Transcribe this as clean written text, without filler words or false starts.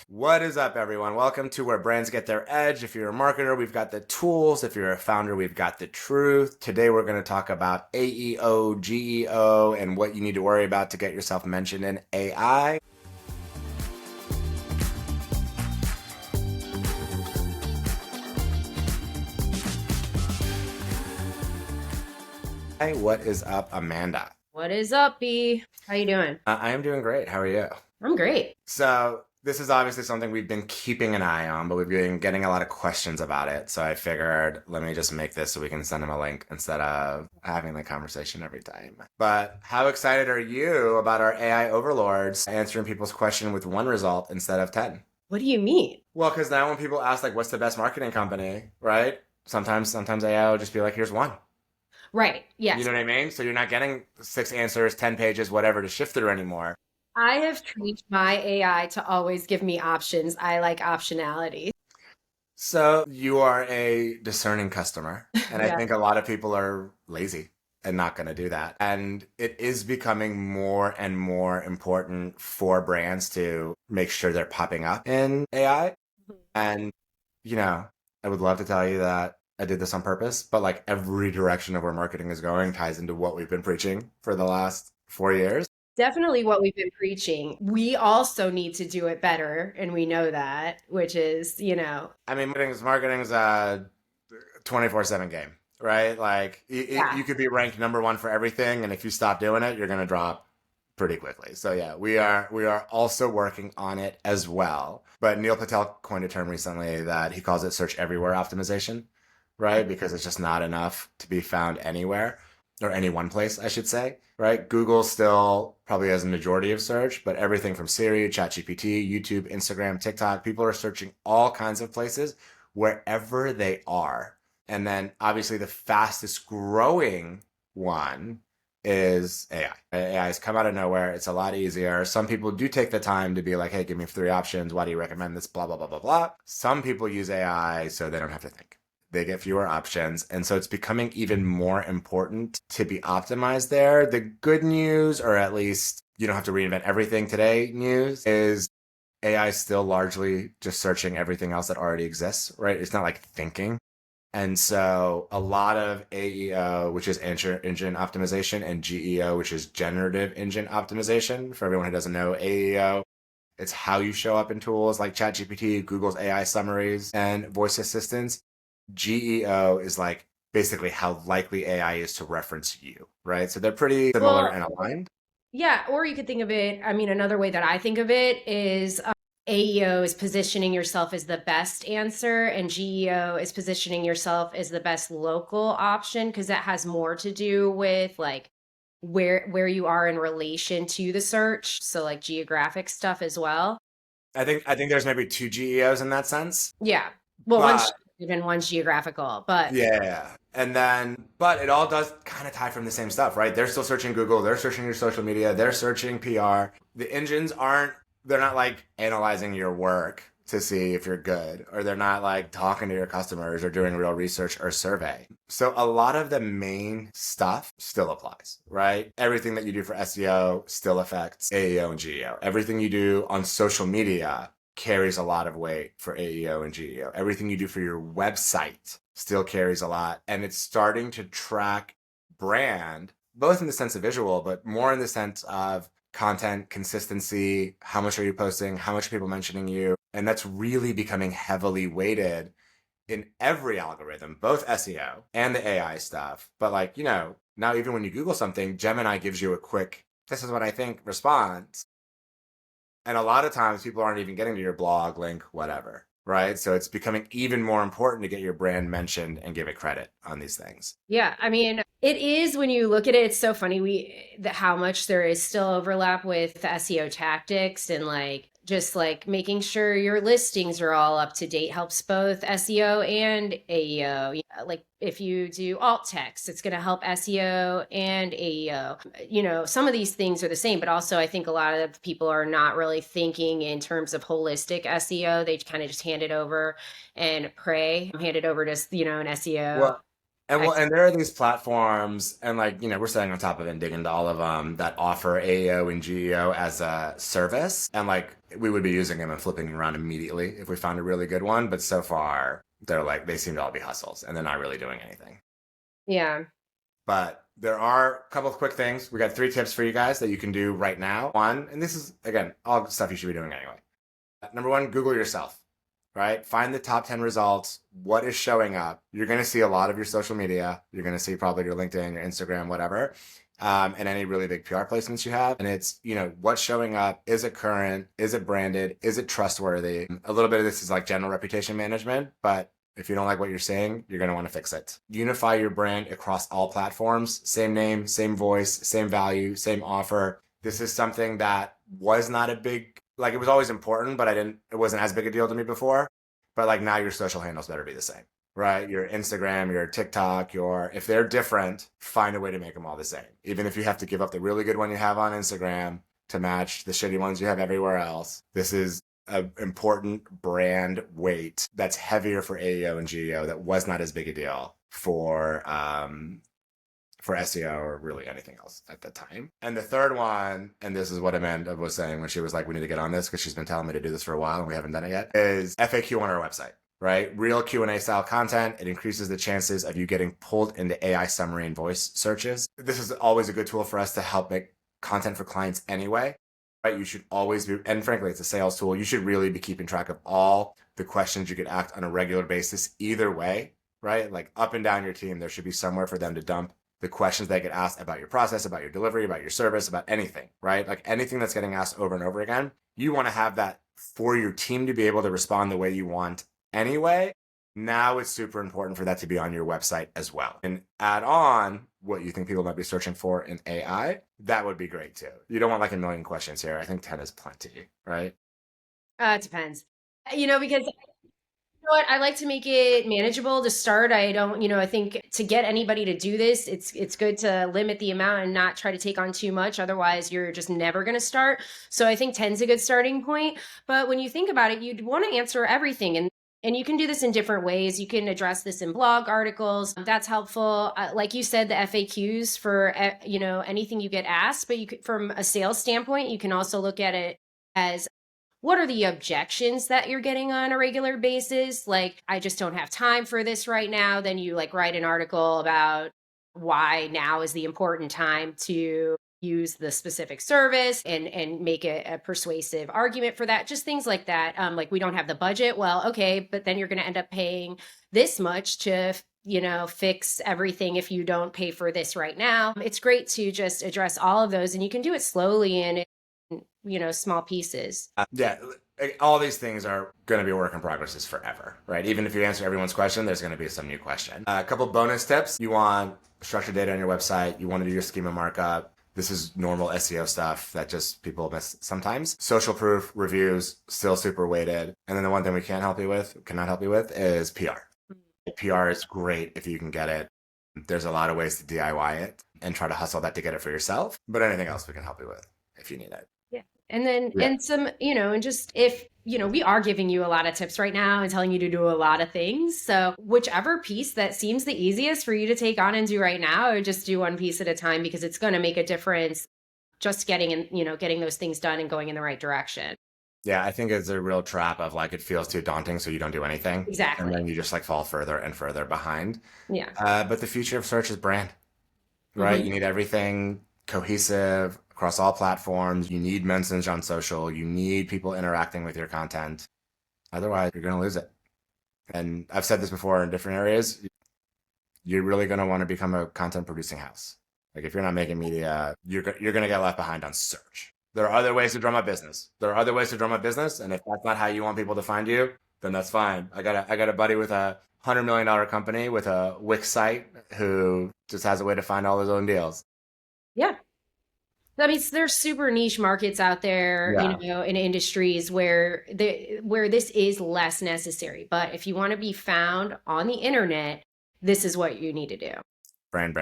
What is up, everyone? Welcome to Where Brands Get Their Edge. If you're a marketer, we've got the tools. If you're a founder, we've got the truth. Today, we're going to talk about AEO, GEO, and what you need to worry about to get yourself mentioned in AI. Hey, what is up, Amanda? What is up, B? How you doing? I am doing great. How are you? I'm great. So, this is obviously something we've been keeping an eye on, but we've been getting a lot of questions about it. So I figured, let me just make this so we can send them a link instead of having the conversation every time. But how excited are you about our AI overlords answering people's question with one result instead of 10? What do you mean? Well, because now when people ask, like, what's the best marketing company, right? Sometimes AI will just be like, here's one. Right. You Yes. know what I mean? So you're not getting 6 answers, 10 pages, whatever to shift through anymore. I have trained my AI to always give me options. I like optionality. So you are a discerning customer, and I Yeah. think a lot of people are lazy and not going to do that. And it is becoming more and more important for brands to make sure they're popping up in AI. And, you know, I would love to tell you that I did this on purpose, but like every direction of where marketing is going ties into what we've been preaching for the last 4 years. Definitely what we've been preaching. We also need to do it better, and we know that, which is, I mean, marketing's a 24/7 game, right? Like yeah. you could be ranked number one for everything, and if you stop doing it, you're gonna drop pretty quickly. So yeah, we are also working on it as well. But Neil Patel coined a term recently that he calls it search everywhere optimization, right? Because it's just not enough to be found anywhere or any one place, I should say, right? Google still probably has a majority of search, but everything from Siri, ChatGPT, YouTube, Instagram, TikTok, people are searching all kinds of places wherever they are. And then obviously the fastest growing one is AI. AI has come out of nowhere. It's a lot easier. Some people do take the time to be like, hey, give me 3 options. Why do you recommend this? Blah, blah, blah, blah, blah. Some people use AI so they don't have to think. They get fewer options. And so it's becoming even more important to be optimized there. The good news, or at least you don't have to reinvent everything today news, is AI is still largely just searching everything else that already exists, right? It's not like thinking. And so a lot of AEO, which is engine optimization, and GEO, which is generative engine optimization. For everyone who doesn't know, AEO, it's how you show up in tools like ChatGPT, Google's AI summaries, and voice assistants. GEO is like basically how likely AI is to reference you, right? So they're pretty similar Well, and aligned. yeah, or you could think of it, I mean, another way that I think of it is AEO is positioning yourself as the best answer, and GEO is positioning yourself as the best local option because that has more to do with like where you are in relation to the search. So like geographic stuff as well. I think there's maybe two GEOs in that sense, Yeah. Well, one's but even one's geographical, but yeah. And then, but it all does kind of tie from the same stuff, right? They're still searching Google, they're searching your social media, they're searching PR. The engines aren't, they're not like analyzing your work to see if you're good, or they're not like talking to your customers or doing real research or survey. So a lot of the main stuff still applies, right? Everything that you do for SEO still affects AEO and GEO. Everything you do on social media carries a lot of weight for AEO and GEO. Everything you do for your website still carries a lot. And it's starting to track brand, both in the sense of visual, but more in the sense of content consistency. How much are you posting? How much are people mentioning you? And that's really becoming heavily weighted in every algorithm, both SEO and the AI stuff. But like, now even when you Google something, Gemini gives you a quick, this is what I think response. And a lot of times people aren't even getting to your blog link, whatever, right? So it's becoming even more important to get your brand mentioned and give it credit on these things. yeah, I mean, it is when you look at it, it's so funny how much there is still overlap with the SEO tactics and like just like making sure your listings are all up to date helps both SEO and AEO. Yeah, like if you do alt text, it's going to help SEO and AEO. Some of these things are the same, but also I think a lot of people are not really thinking in terms of holistic SEO. They kind of just hand it over and pray, hand it over to, an SEO. Well, And well, and there are these platforms, and like, you know, we're staying on top of it and digging into all of them that offer AEO and GEO as a service. And like, we would be using them and flipping around immediately if we found a really good one. But so far, they're like, they seem to all be hustles and they're not really doing anything. Yeah. But there are a couple of quick things. We got 3 tips for you guys that you can do right now. One, and this is, again, all stuff you should be doing anyway. Number 1, Google yourself, right? Find the top 10 results. What is showing up? You're going to see a lot of your social media. You're going to see probably your LinkedIn, your Instagram, whatever, and any really big PR placements you have. And it's, you know, what's showing up? Is it current? Is it branded? Is it trustworthy? A little bit of this is like general reputation management, but if you don't like what you're saying, you're going to want to fix it. Unify your brand across all platforms. Same name, same voice, same value, same offer. This is something that was not a big, like it was always important, but it wasn't as big a deal to me before. But like now your social handles better be the same, right? Your Instagram, your TikTok, if they're different, find a way to make them all the same. Even if you have to give up the really good one you have on Instagram to match the shitty ones you have everywhere else. This is an important brand weight that's heavier for AEO and GEO that was not as big a deal for SEO or really anything else at the time. And the third one, and this is what Amanda was saying when she was like, we need to get on this because she's been telling me to do this for a while and we haven't done it yet, is FAQ on our website, right? Real Q&A style content. It increases the chances of you getting pulled into AI summary and voice searches. This is always a good tool for us to help make content for clients anyway. Right? You should always be, and frankly, it's a sales tool. You should really be keeping track of all the questions you get asked on a regular basis, either way, right? Like up and down your team, there should be somewhere for them to dump the questions they get asked about your process, about your delivery, about your service, about anything, right? Like anything that's getting asked over and over again, you want to have that for your team to be able to respond the way you want anyway. Now it's super important for that to be on your website as well. And add on what you think people might be searching for in AI. That would be great too. You don't want like a million questions here. I think 10 is plenty, right? It depends. Because what? I like to make it manageable to start. I don't, I think to get anybody to do this, it's good to limit the amount and not try to take on too much. Otherwise, you're just never going to start. So I think 10 is a good starting point. But when you think about it, you'd want to answer everything. And you can do this in different ways. You can address this in blog articles. That's helpful. Like you said, the FAQs for, anything you get asked. But from a sales standpoint, you can also look at it as, what are the objections that you're getting on a regular basis? Like, I just don't have time for this right now. Then you like write an article about why now is the important time to use the specific service and make a persuasive argument for that. Just things like that. Like, we don't have the budget. Well, okay, but then you're going to end up paying this much to fix everything if you don't pay for this right now. It's great to just address all of those, and you can do it slowly and small pieces. Yeah, all these things are going to be work in progresses forever, right? Even if you answer everyone's question, there's going to be some new question. A couple bonus tips. You want structured data on your website. You want to do your schema markup. This is normal SEO stuff that just people miss sometimes. Social proof, reviews, still super weighted. And then the one thing we cannot help you with is PR. PR is great if you can get it. There's a lot of ways to DIY it and try to hustle that to get it for yourself. But anything else we can help you with if you need it. And then, and some, and just if, we are giving you a lot of tips right now and telling you to do a lot of things. So whichever piece that seems the easiest for you to take on and do right now, or just do one piece at a time, because it's going to make a difference just getting those things done and going in the right direction. Yeah, I think it's a real trap of like, it feels too daunting, so you don't do anything. Exactly. And then you just like fall further and further behind. Yeah. But the future of search is brand, right? Mm-hmm. You need everything cohesive across all platforms. You need message on social. You need people interacting with your content. Otherwise, you're going to lose it. And I've said this before in different areas. You're really going to want to become a content producing house. Like if you're not making media, you're going to get left behind on search. There are other ways to drum up business. And if that's not how you want people to find you, then that's fine. I got a buddy with a $100 million company with a Wix site who just has a way to find all his own deals. Yeah. I mean, there's super niche markets out there, in industries where this is less necessary. But if you want to be found on the internet, this is what you need to do. Brand.